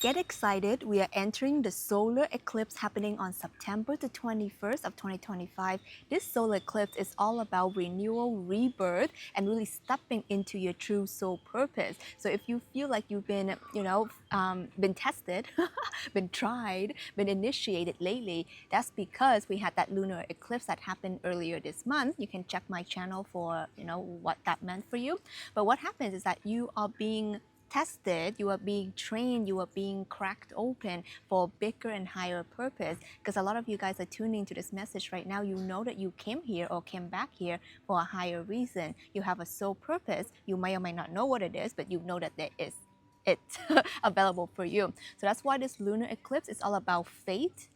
Get excited, we are entering the solar eclipse happening on September the 21st of 2025. This solar eclipse is all about renewal, rebirth, and really stepping into your true soul purpose. So if you feel like you've been, been tested, been tried, been initiated lately, that's because we had that lunar eclipse that happened earlier this month. You can check my channel for, what that meant for you. But what happens is that you are being tested, you are being trained, you are being cracked open for a bigger and higher purpose. Because a lot of you guys are tuning to this message right now. You know that you came here or came back here for a higher reason. You have a soul purpose. You may or may not know what it is, but you know that there is it available for you. So that's why this lunar eclipse is all about fate,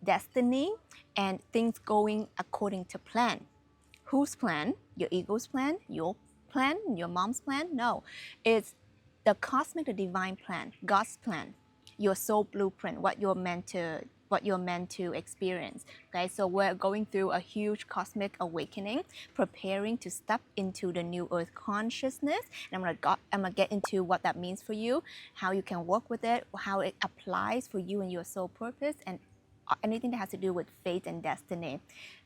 destiny, and things going according to plan. Whose plan? Your ego's plan? Your plan? Your mom's plan? No, it's the cosmic, the divine plan, God's plan, your soul blueprint, what you're meant to experience. Okay, so we're going through a huge cosmic awakening, preparing to step into the new earth consciousness. And I'm gonna get into what that means for you, how you can work with it, how it applies for you and your soul purpose, and anything that has to do with fate and destiny,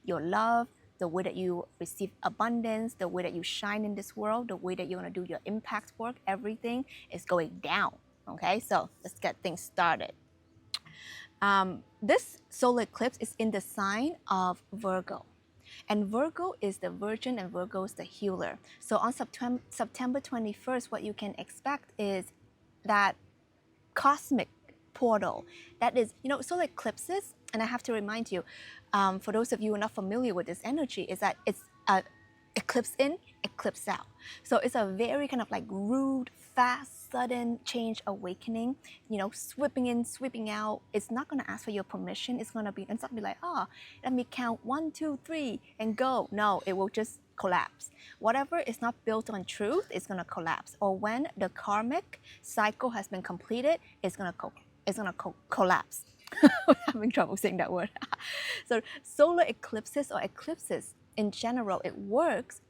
your love, the way that you receive abundance, the way that you shine in this world, the way that you're gonna do your impact work, everything is going down. Okay, so let's get things started. This solar eclipse is in the sign of Virgo. And Virgo is the virgin and Virgo is the healer. So on September 21st, what you can expect is that cosmic portal. That is, solar eclipses, and I have to remind you, for those of you who are not familiar with this energy, is that it's eclipse in, eclipse out. So it's a very kind of like rude, fast, sudden change awakening, sweeping in, sweeping out. It's not going to ask for your permission. It's not going to be like, let me count 1, 2, 3 and go. No, it will just collapse. Whatever is not built on truth is going to collapse. Or when the karmic cycle has been completed, it's going to collapse. I'm having trouble saying that word. So solar eclipses or eclipses in general, it works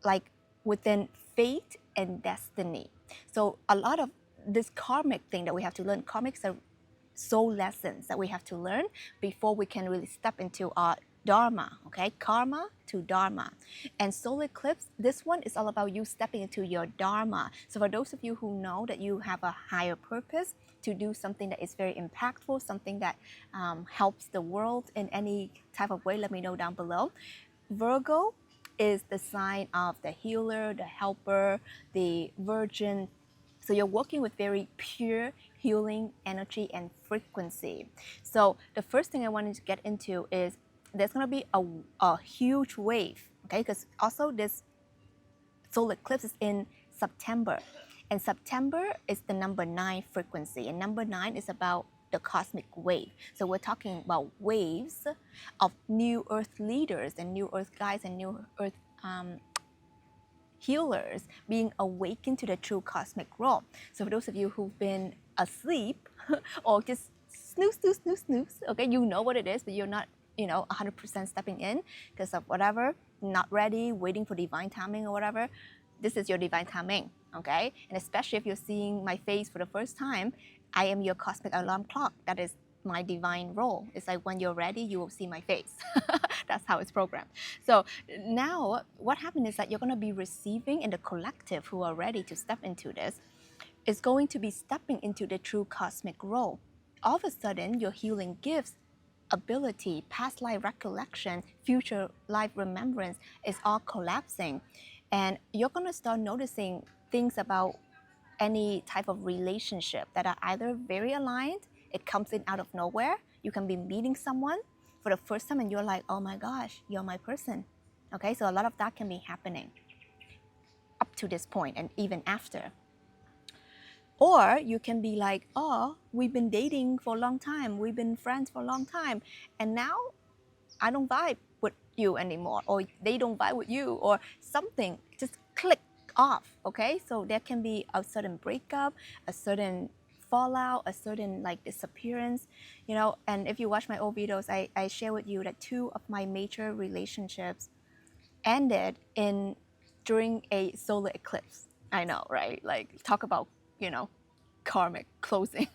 like within fate and destiny. So a lot of this karmic thing that we have to learn, karmics are soul lessons that we have to learn before we can really step into our dharma, okay? Karma to dharma. And solar eclipse, this one is all about you stepping into your dharma. So for those of you who know that you have a higher purpose to do something that is very impactful, something that helps the world in any type of way, let me know down below. Virgo is the sign of the healer, the helper, the virgin. So you're working with very pure healing energy and frequency. So the first thing I wanted to get into is there's going to be a huge wave, okay? Because also this solar eclipse is in September. And September is the number 9 frequency. And number 9 is about the cosmic wave. So we're talking about waves of new earth leaders and new earth guides and new earth healers being awakened to the true cosmic role. So for those of you who've been asleep or just snooze, okay, you know what it is, but you're not 100% stepping in because of whatever, not ready, waiting for divine timing or whatever. This is your divine timing, okay? And especially if you're seeing my face for the first time, I am your cosmic alarm clock. That is my divine role. It's like when you're ready, you will see my face. That's how it's programmed. So now what happened is that you're going to be receiving, in the collective who are ready to step into this, is going to be stepping into the true cosmic role. All of a sudden, your healing gifts, ability, past life recollection, future life remembrance is all collapsing. And you're going to start noticing things about any type of relationship that are either very aligned, it comes in out of nowhere. You can be meeting someone for the first time and you're like, oh my gosh, you're my person. Okay, so a lot of that can be happening up to this point and even after. Or you can be like, oh, we've been dating for a long time, we've been friends for a long time, and now I don't vibe with you anymore, or they don't vibe with you, or something just click off, okay? So there can be a certain breakup, a certain fallout, a certain like disappearance, and if you watch my old videos, I share with you that 2 of my major relationships ended during a solar eclipse. I know, right? Like, talk about, karmic closing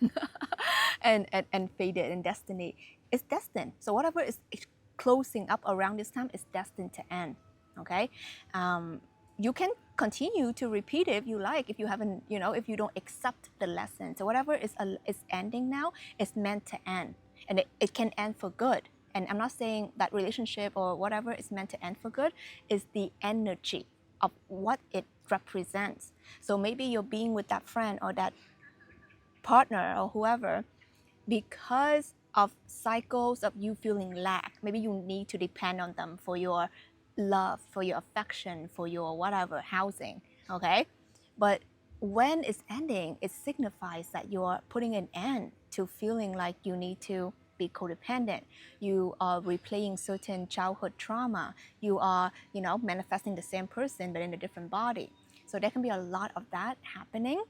and fated and destiny. It's destined. So whatever is closing up around this time is destined to end. Okay, you can continue to repeat it if you like, if you haven't, if you don't accept the lesson. So whatever is ending now is meant to end, and it can end for good. And I'm not saying that relationship or whatever is meant to end for good, is the energy of what it represents. So maybe you're being with that friend or that partner or whoever because of cycles of you feeling lack. Maybe you need to depend on them for your love, for your affection, for your whatever, housing, okay? But when it's ending, it signifies that you're putting an end to feeling like you need to be codependent. You are replaying certain childhood trauma. You are, manifesting the same person but in a different body. So there can be a lot of that happening.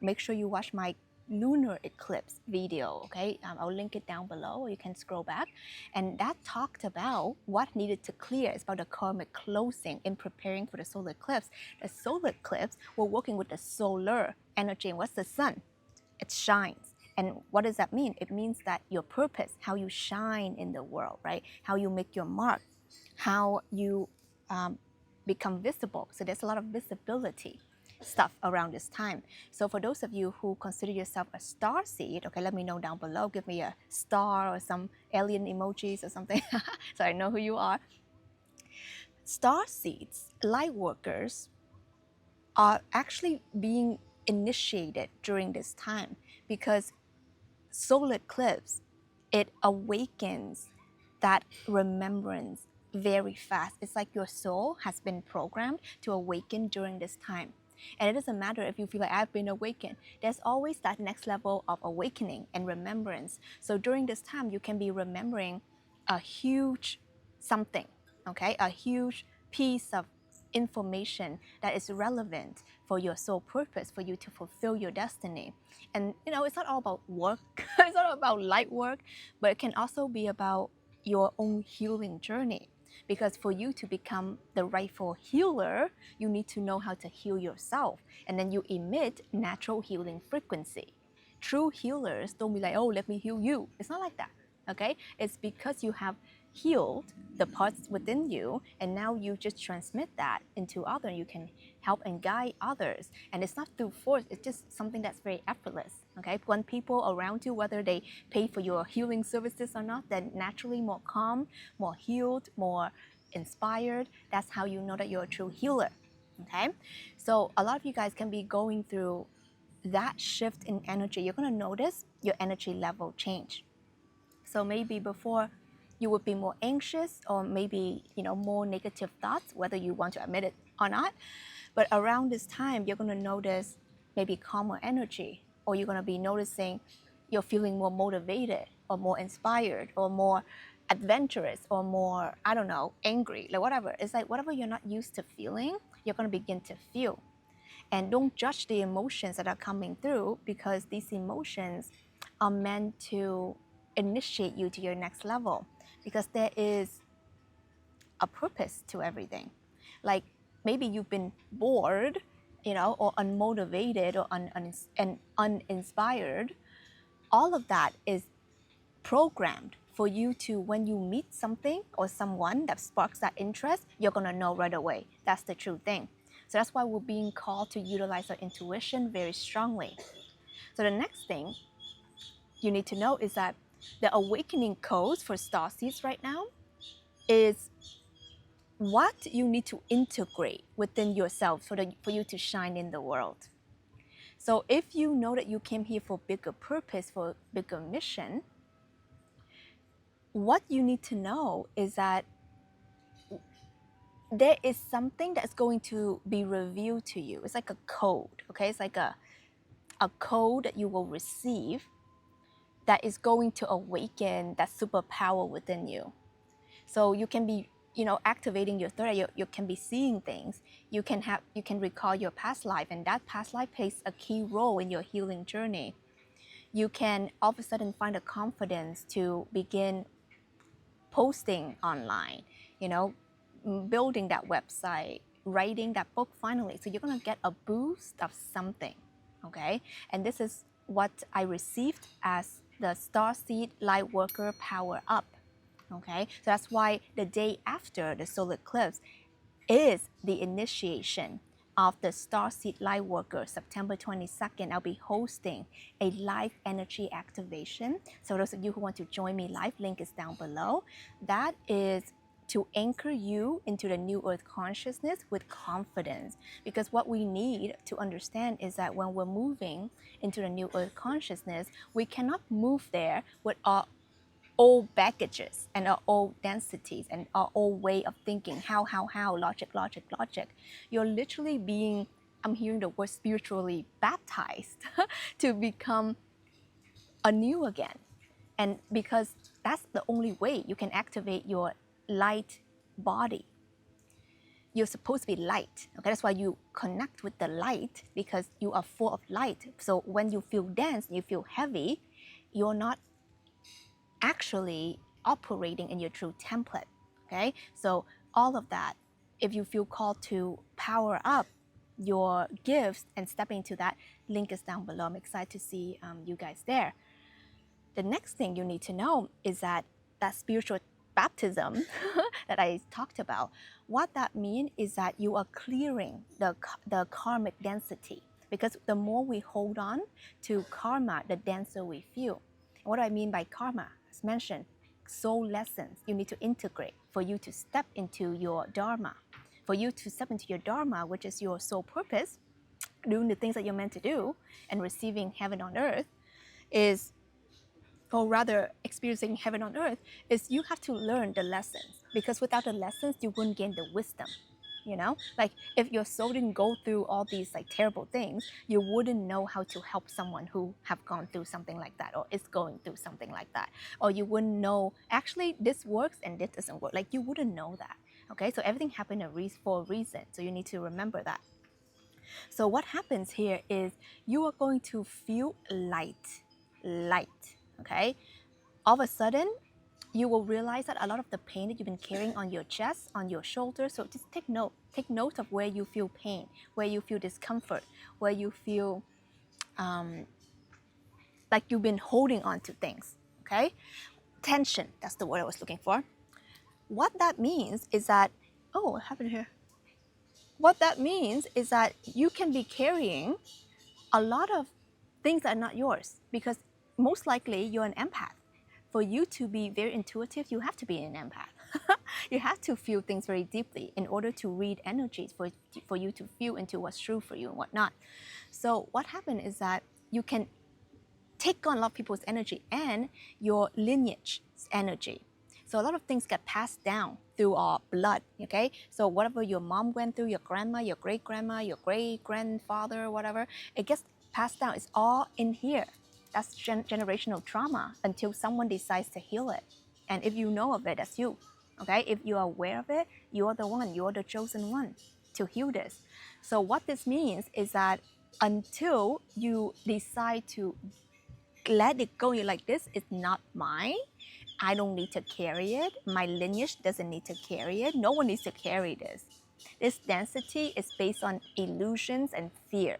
Make sure you watch my lunar eclipse video, okay? I'll link it down below, or you can scroll back. And that talked about what needed to clear. It's about the karmic closing in preparing for the solar eclipse. The solar eclipse, we're working with the solar energy. And what's the sun? It shines. And what does that mean? It means that your purpose, how you shine in the world, right? How you make your mark, how you become visible. So there's a lot of visibility stuff around this time. So for those of you who consider yourself a star seed, okay, let me know down below. Give me a star or some alien emojis or something so I know who you are. Star seeds, light workers, are actually being initiated during this time because solar eclipse, it awakens that remembrance very fast. It's like your soul has been programmed to awaken during this time. And it doesn't matter if you feel like I've been awakened. There's always that next level of awakening and remembrance. So during this time, you can be remembering a huge something, okay? A huge piece of information that is relevant for your soul purpose, for you to fulfill your destiny. And it's not all about work. It's not about light work, but it can also be about your own healing journey. Because for you to become the rightful healer, you need to know how to heal yourself. And then you emit natural healing frequency. True healers don't be like, oh, let me heal you. It's not like that, okay? It's because you have healed the parts within you, and now you just transmit that into others. You can help and guide others. And it's not through force, it's just something that's very effortless, okay? When people around you, whether they pay for your healing services or not, they're naturally more calm, more healed, more inspired. That's how you know that you're a true healer, okay? So a lot of you guys can be going through that shift in energy. You're gonna notice your energy level change. So maybe before you would be more anxious, or maybe more negative thoughts, whether you want to admit it or not. But around this time, you're going to notice maybe calmer energy, or you're going to be noticing you're feeling more motivated or more inspired or more adventurous or more, I don't know, angry, like whatever. It's like whatever you're not used to feeling, you're going to begin to feel. And don't judge the emotions that are coming through, because these emotions are meant to initiate you to your next level, because there is a purpose to everything. Like maybe you've been bored, or unmotivated or uninspired. All of that is programmed for you to, when you meet something or someone that sparks that interest, you're gonna know right away. That's the true thing. So that's why we're being called to utilize our intuition very strongly. So the next thing you need to know is that the awakening codes for starseeds right now is what you need to integrate within yourself for you to shine in the world. So if you know that you came here for bigger purpose, for bigger mission, what you need to know is that there is something that's going to be revealed to you. It's like a code, okay? It's like a code that you will receive that is going to awaken that superpower within you. So you can be, activating your third eye. You can be seeing things. You can recall your past life, and that past life plays a key role in your healing journey. You can all of a sudden find a confidence to begin posting online, building that website, writing that book finally. So you're gonna get a boost of something, okay? And this is what I received as the Starseed Lightworker Power Up. Okay, so that's why the day after the solar eclipse is the initiation of the Starseed Lightworker. September 22nd, I'll be hosting a live energy activation. So those of you who want to join me live, link is down below. That is to anchor you into the new earth consciousness with confidence. Because what we need to understand is that when we're moving into the new earth consciousness, we cannot move there with our old baggages and our old densities and our old way of thinking. How, logic. You're literally being, I'm hearing the word spiritually baptized to become anew again. And because that's the only way you can activate your light body. You're supposed to be light. Okay, that's why you connect with the light, because you are full of light. So when you feel dense, you feel heavy, you're not actually operating in your true template. Okay, so all of that, if you feel called to power up your gifts and step into that, link is down below. I'm excited to see you guys there. The next thing you need to know is that spiritual baptism that I talked about, what that means is that you are clearing the karmic density, because the more we hold on to karma, the denser we feel. What do I mean by karma? As mentioned, soul lessons you need to integrate for you to step into your dharma. For you to step into your dharma, which is your soul purpose, doing the things that you're meant to do and receiving heaven on earth, is, or rather experiencing heaven on earth, is you have to learn the lessons. Because without the lessons, you wouldn't gain the wisdom. You know, like if your soul didn't go through all these like terrible things, you wouldn't know how to help someone who have gone through something like that or is going through something like that. Or you wouldn't know, actually this works and this doesn't work. Like you wouldn't know that. Okay, so everything happened for a reason. So you need to remember that. So what happens here is you are going to feel light, okay? All of a sudden, you will realize that a lot of the pain that you've been carrying on your chest, on your shoulders, so just take note of where you feel pain, where you feel discomfort, where you feel like you've been holding on to things, okay? Tension, that's the word I was looking for. What that means is that, oh, what happened here? What that means is that you can be carrying a lot of things that are not yours, because most likely you're an empath. For you to be very intuitive, you have to be an empath. You have to feel things very deeply in order to read energies, for you to feel into what's true for you and whatnot. So what happened is that you can take on a lot of people's energy and your lineage energy. So a lot of things get passed down through our blood, okay? So whatever your mom went through, your grandma, your great-grandma, your great-grandfather, whatever, it gets passed down. It's all in here. That's generational trauma until someone decides to heal it. And if you know of it, that's you, okay? If you are aware of it, you're the one, you're the chosen one to heal this. So what this means is that until you decide to let it go, you're like, this is not mine. I don't need to carry it. My lineage doesn't need to carry it. No one needs to carry this. This density is based on illusions and fear.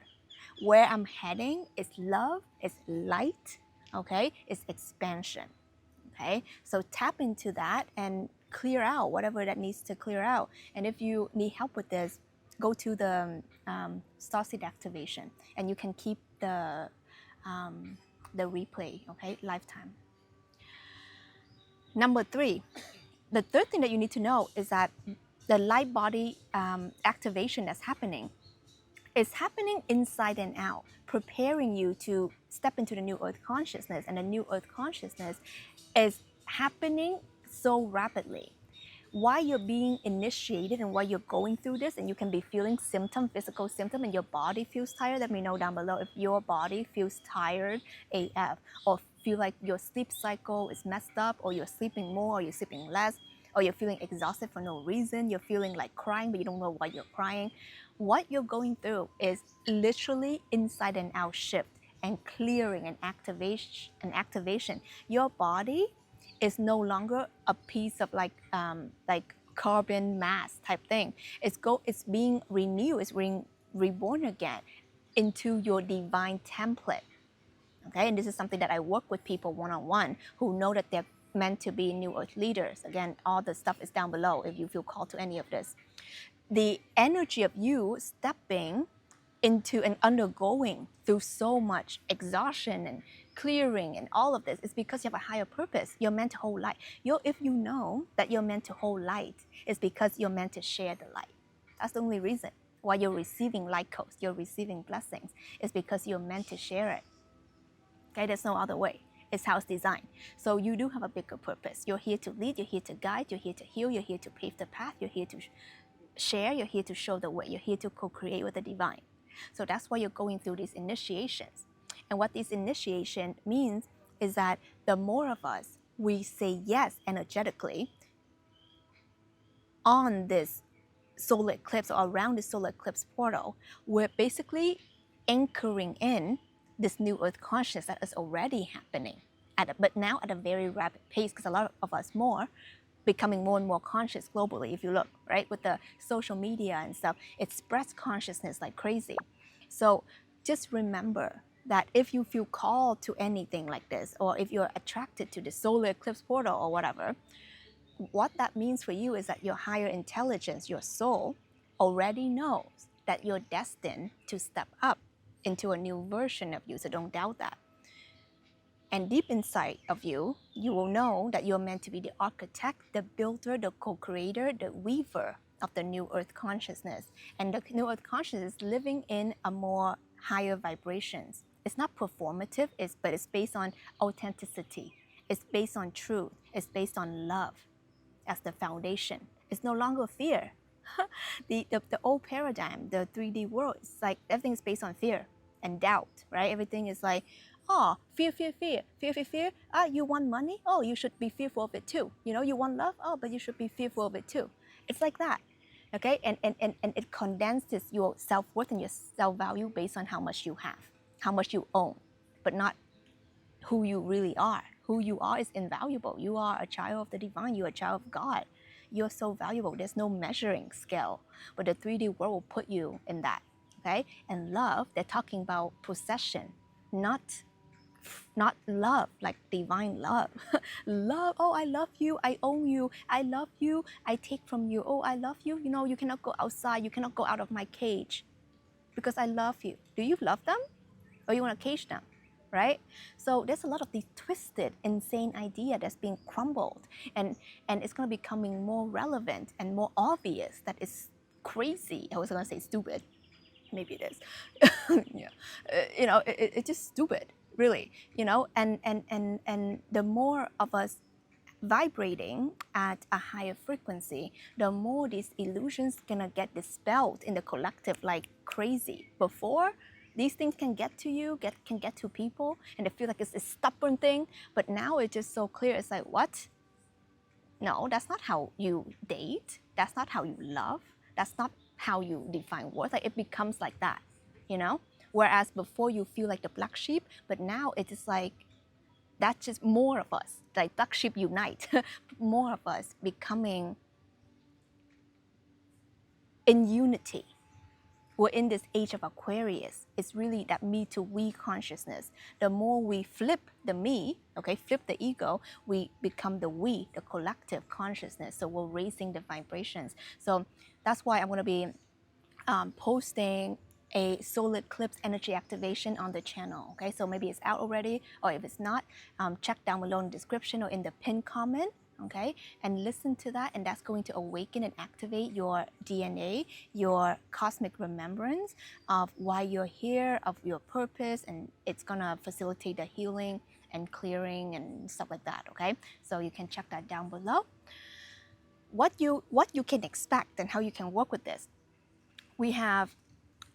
Where I'm heading is love, is light, okay? It's expansion, okay? So tap into that and clear out whatever that needs to clear out. And if you need help with this, go to the Starseed activation, and you can keep the replay, okay? Lifetime. Number 3, the third thing that you need to know is that the light body activation that's happening is happening inside and out, preparing you to step into the new earth consciousness. And the new earth consciousness is happening so rapidly. While you're being initiated and while you're going through this, and you can be feeling physical symptom, and your body feels tired, let me know down below if your body feels tired AF, or feel like your sleep cycle is messed up, or you're sleeping more, or you're sleeping less, or you're feeling exhausted for no reason, you're feeling like crying, but you don't know why you're crying. What you're going through is literally inside and out shift and clearing and activation. Your body is no longer a piece of like carbon mass type thing. It's being renewed, it's being reborn again into your divine template. Okay, and this is something that I work with people one-on-one who know that they're meant to be New Earth leaders. Again, all the stuff is down below if you feel called to any of this. The energy of you stepping into and undergoing through so much exhaustion and clearing and all of this is because you have a higher purpose. You're meant to hold light. If you know that you're meant to hold light, it's because you're meant to share the light. That's the only reason why you're receiving light codes, you're receiving blessings. It's because you're meant to share it. Okay, there's no other way. It's how it's designed. So you do have a bigger purpose. You're here to lead, you're here to guide, you're here to heal, you're here to pave the path, you're here to share, you're here to show the way, you're here to co-create with the divine. So that's why you're going through these initiations. And what this initiation means is that the more of us we say yes energetically on this solar eclipse or around the solar eclipse portal, we're basically anchoring in this new earth consciousness that is already happening, but now at a very rapid pace, because a lot of us becoming more and more conscious globally. If you look, right, with the social media and stuff, it spreads consciousness like crazy. So just remember that if you feel called to anything like this, or if you're attracted to the solar eclipse portal or whatever, what that means for you is that your higher intelligence, your soul, already knows that you're destined to step up into a new version of you. So don't doubt that. And deep inside of you, you will know that you're meant to be the architect, the builder, the co-creator, the weaver of the new earth consciousness. And the new earth consciousness is living in a more higher vibrations. It's not performative, but it's based on authenticity. It's based on truth. It's based on love as the foundation. It's no longer fear. The old paradigm, the 3D world, it's like everything is based on fear and doubt, right? Everything is like, oh, fear. You want money? Oh, you should be fearful of it too. You want love? Oh, but you should be fearful of it too. It's like that, okay? And it condenses your self-worth and your self-value based on how much you have, how much you own, but not who you really are. Who you are is invaluable. You are a child of the divine. You're a child of God. You're so valuable. There's no measuring scale, but the 3D world will put you in that, okay? And love, they're talking about possession, not love, like divine love. Love, oh, I love you, I own you, I love you, I take from you, oh, I love you, you cannot go outside, you cannot go out of my cage because I love you. Do you love them? Or you want to cage them, right? So there's a lot of these twisted, insane idea that's being crumbled, and it's going to be becoming more relevant and more obvious that it's crazy. I was going to say stupid. Maybe it is. Yeah. It's just stupid, really, and the more of us vibrating at a higher frequency, the more these illusions gonna get dispelled in the collective like crazy. Before, these things can get to you, can get to people, and they feel like it's a stubborn thing, but now it's just so clear. It's like, what? No, that's not how you date. That's not how you love. That's not how you define worth. Like, it becomes like that, Whereas before you feel like the black sheep, but now it is like, that's just more of us, like black sheep unite, more of us becoming in unity. We're in this age of Aquarius. It's really that me to we consciousness. The more we flip the me, okay, flip the ego, we become the we, the collective consciousness. So we're raising the vibrations. So that's why I'm going to be posting a solar eclipse energy activation on the channel. Okay, so maybe it's out already, or if it's not, check down below in the description or in the pinned comment. Okay, and listen to that, and that's going to awaken and activate your DNA, your cosmic remembrance of why you're here, of your purpose, and it's gonna facilitate the healing and clearing and stuff like that. Okay, so you can check that down below. What you can expect and how you can work with this. We have,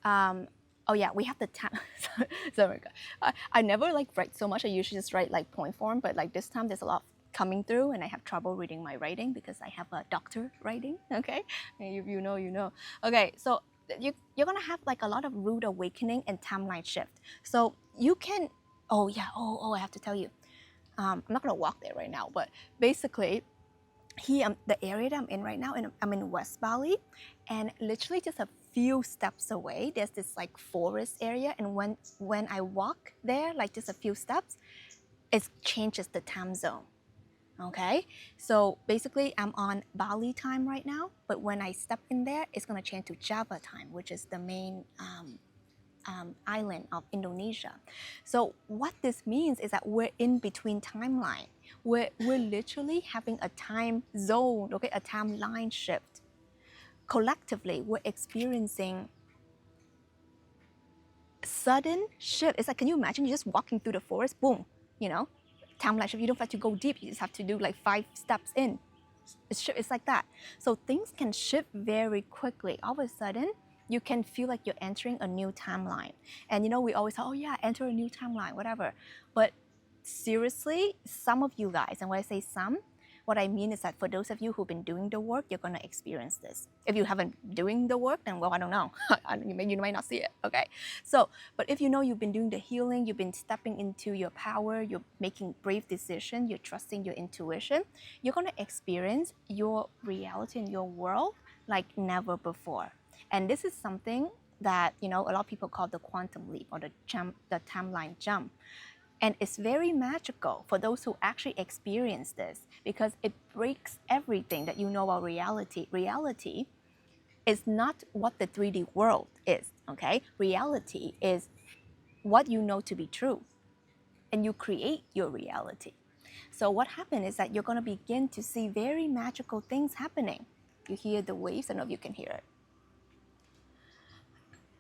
we have the time. Sorry, I never like write so much. I usually just write like point form, but like this time there's a lot coming through, and I have trouble reading my writing because I have a doctor writing. Okay, you know. Okay, so you're gonna have like a lot of rude awakening and timeline shift. So you can, I have to tell you, I'm not gonna walk there right now, but basically, the area that I'm in right now, I'm in West Bali, and literally just a few steps away, there's this like forest area, and when I walk there, like just a few steps, it changes the time zone. Okay, so basically I'm on Bali time right now, but when I step in there, it's gonna change to Java time, which is the main island of Indonesia. So what this means is that we're in between timeline. We're literally having a time zone, okay, a timeline shift. Collectively, we're experiencing sudden shift. It's like, can you imagine you're just walking through the forest, boom, you know, timeline shift. You don't have to go deep. You just have to do like 5 steps in. It's like that. So things can shift very quickly. All of a sudden, you can feel like you're entering a new timeline. And you know, we always say, oh yeah, enter a new timeline, whatever. But seriously, some of you guys, and when I say some, what I mean is that for those of you who've been doing the work, you're gonna experience this. If you haven't doing the work, then well, I don't know. You might not see it, okay? So, but if you know you've been doing the healing, you've been stepping into your power, you're making brave decisions, you're trusting your intuition, you're gonna experience your reality in your world like never before. And this is something that, you know, a lot of people call the quantum leap or the timeline jump. And it's very magical for those who actually experience this, because it breaks everything that you know about reality. Reality is not what the 3D world is, okay? Reality is what you know to be true, and you create your reality. So what happens is that you're gonna begin to see very magical things happening. You hear the waves, I don't know if you can hear it.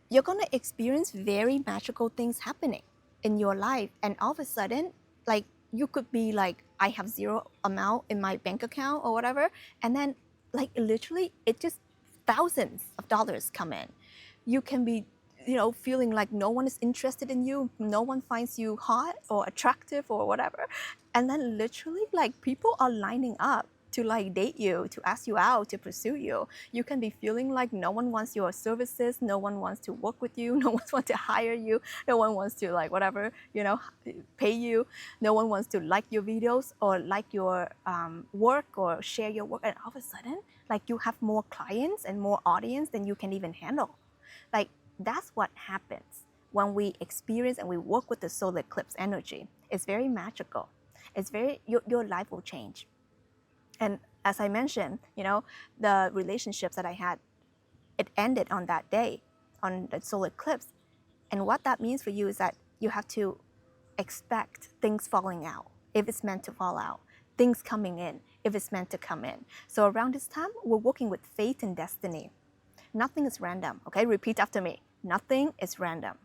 You're gonna experience very magical things happening in your life, and all of a sudden, like, you could be like, I have zero amount in my bank account or whatever, and then like literally it just thousands of dollars come in. You can be, you know, feeling like no one is interested in you, no one finds you hot or attractive or whatever, and then literally like people are lining up to like date you, to ask you out, to pursue you. You can be feeling like no one wants your services, no one wants to work with you, no one wants to hire you, no one wants to like whatever, you know, pay you, no one wants to like your videos or like your work or share your work, and all of a sudden, like you have more clients and more audience than you can even handle. Like that's what happens when we experience and we work with the solar eclipse energy. It's very magical. It's very, your life will change. And as I mentioned, you know, the relationships that I had, it ended on that day, on the solar eclipse. And what that means for you is that you have to expect things falling out, if it's meant to fall out, things coming in, if it's meant to come in. So around this time, we're working with fate and destiny. Nothing is random, okay? Repeat after me. Nothing is random.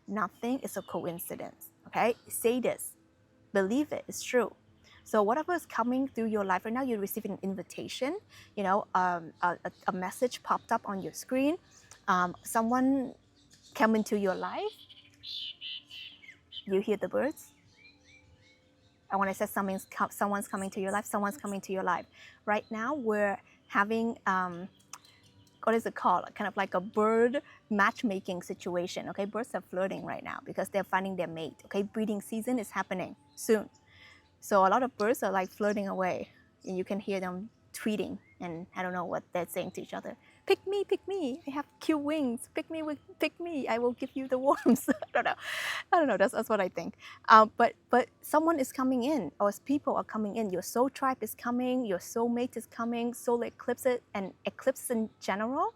Nothing is a coincidence, okay? Say this. Believe it, it's true. So whatever is coming through your life right now, you're receiving an invitation, you know, a message popped up on your screen, someone came into your life. You hear the birds? And when I said someone's coming to your life, someone's coming to your life. Right now, we're having, what is it called? Kind of like a bird matchmaking situation, okay? Birds are flirting right now because they're finding their mate, okay? Breeding season is happening soon. So a lot of birds are like flirting away, and you can hear them tweeting, and I don't know what they're saying to each other. Pick me, I have cute wings. Pick me, I will give you the worms. I don't know, that's what I think. But someone is coming in, or people are coming in. Your soul tribe is coming, your soulmate is coming, solar eclipses and eclipse in general.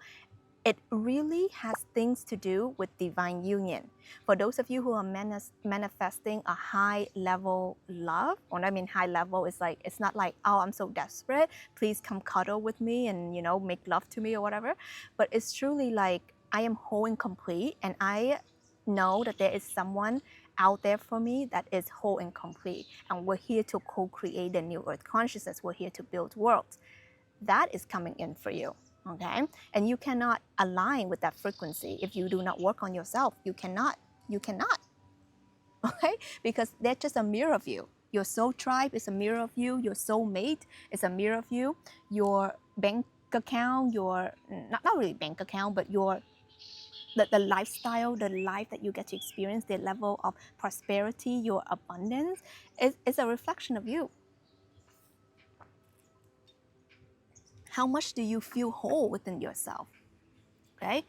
It really has things to do with divine union. For those of you who are manifesting a high level love, when I mean high level, it's like, it's not like, oh, I'm so desperate, please come cuddle with me and, you know, make love to me or whatever. But it's truly like, I am whole and complete, and I know that there is someone out there for me that is whole and complete. And we're here to co-create the new earth consciousness. We're here to build worlds. That is coming in for you. Okay, and you cannot align with that frequency if you do not work on yourself. You cannot, okay, because they're just a mirror of you. Your soul tribe is a mirror of you. Your soulmate is a mirror of you. Your bank account, your not really bank account, but your the lifestyle, the life that you get to experience, the level of prosperity, your abundance is a reflection of you. How much do you feel whole within yourself? Okay,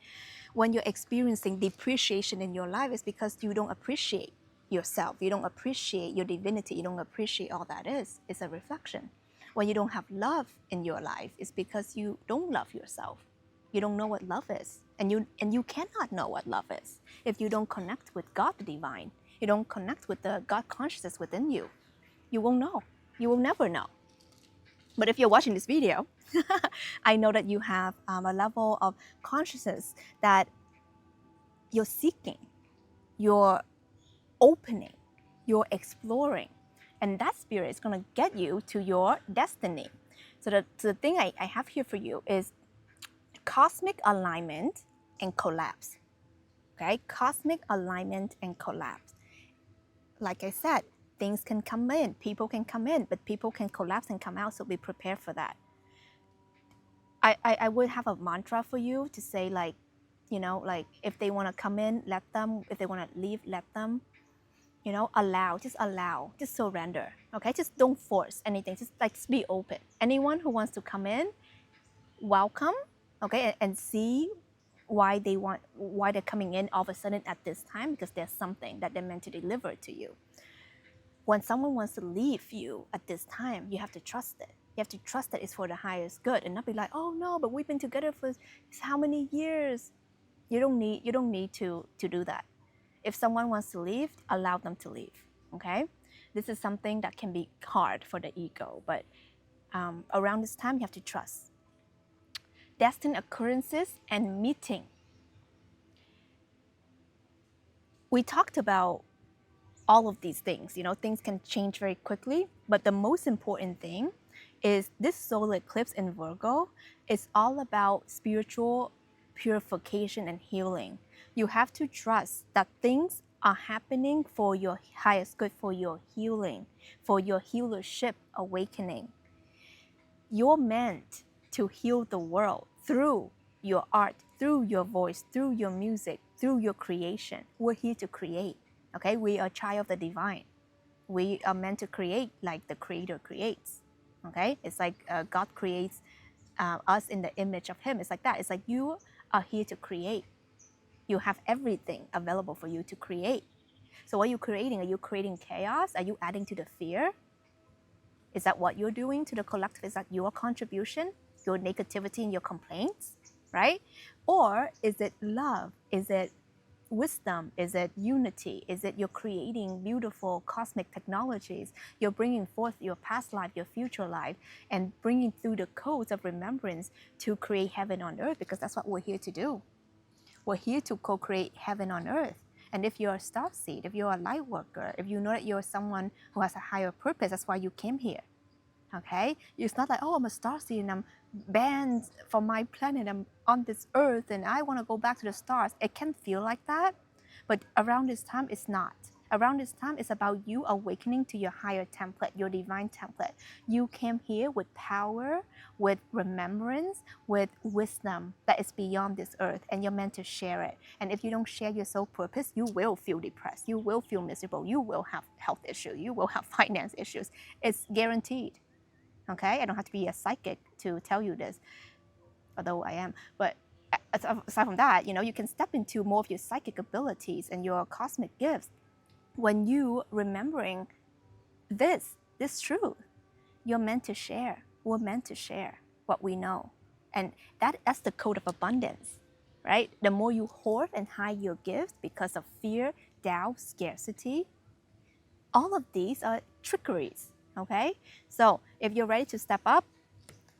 when you're experiencing depreciation in your life, it's because you don't appreciate yourself. You don't appreciate your divinity. You don't appreciate all that is. It's a reflection. When you don't have love in your life, it's because you don't love yourself. You don't know what love is. And you cannot know what love is if you don't connect with God, the divine. You don't connect with the God consciousness within you. You won't know. You will never know. But if you're watching this video, I know that you have a level of consciousness that you're seeking, you're opening, you're exploring. And that spirit is going to get you to your destiny. So the thing I have here for you is cosmic alignment and collapse. Okay? Cosmic alignment and collapse. Like I said, things can come in, people can come in, but people can collapse and come out, so be prepared for that. I would have a mantra for you to say, like, you know, like if they want to come in, let them. If they want to leave, let them. You know, allow, just surrender. Okay, just don't force anything. Just be open. Anyone who wants to come in, welcome. Okay, and see why they're coming in all of a sudden at this time, because there's something that they're meant to deliver to you. When someone wants to leave you at this time, you have to trust it. You have to trust that it's for the highest good, and not be like, oh no, but we've been together for how many years. You don't need to do that. If someone wants to leave, allow them to leave. Okay, this is something that can be hard for the ego, but around this time you have to trust. Destined occurrences and meeting. We talked about all of these things. You know, things can change very quickly, but the most important thing is this solar eclipse in Virgo is all about spiritual purification and healing. You have to trust that things are happening for your highest good, for your healing, for your healership awakening. You're meant to heal the world through your art, through your voice, through your music, through your creation. We're here to create. Okay, we are a child of the divine. We are meant to create like the Creator creates. Okay, it's like God creates us in the image of Him. It's like that. It's like you are here to create. You have everything available for you to create. So what are you creating? Are you creating chaos? Are you adding to the fear? Is that what you're doing to the collective? Is that your contribution, your negativity and your complaints, right? Or is it love? Is it wisdom? Is it unity? Is it you're creating beautiful cosmic technologies? You're bringing forth your past life, your future life, and bringing through the codes of remembrance to create heaven on earth, because that's what we're here to do. We're here to co-create heaven on earth. And if you're a starseed, if you're a light worker, if you know that you're someone who has a higher purpose, that's why you came here. Okay? It's not like, oh, I'm a starseed and I'm banned from my planet, I'm on this earth and I want to go back to the stars. It can feel like that, but around this time, it's not. Around this time, it's about you awakening to your higher template, your divine template. You came here with power, with remembrance, with wisdom that is beyond this earth, and you're meant to share it. And if you don't share your soul purpose, you will feel depressed. You will feel miserable. You will have health issues. You will have finance issues. It's guaranteed. Okay? I don't have to be a psychic to tell you this, although I am. But aside from that, you know, you can step into more of your psychic abilities and your cosmic gifts when you remembering this truth. You're meant to share. We're meant to share what we know. And that's the code of abundance, right? The more you hoard and hide your gifts because of fear, doubt, scarcity, all of these are trickeries, okay? So if you're ready to step up,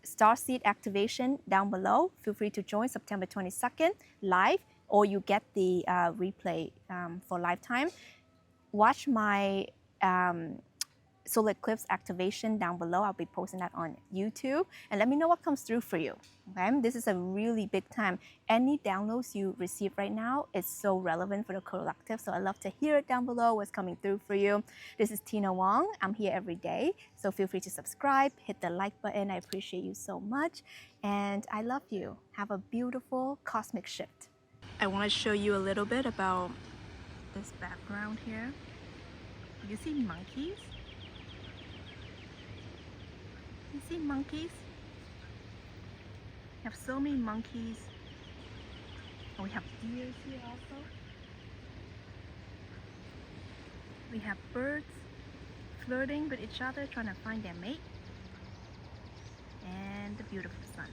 Starseed activation down below. Feel free to join September 22nd live, or you get the replay for lifetime. Watch my solar eclipse activation down below. I'll be posting that on YouTube, and let me know what comes through for you. Okay, this is a really big time. Any downloads you receive right now is so relevant for the collective, so I love to hear it down below, what's coming through for you. This is Tina Wong. I'm here every day, so feel free to subscribe, hit the like button. I appreciate you so much, and I love you. Have a beautiful cosmic shift. I want to show you a little bit about this background here. You see monkeys? You see monkeys? I have so many monkeys And we have deers here also. We have birds flirting with each other, trying to find their mate. And the beautiful sun.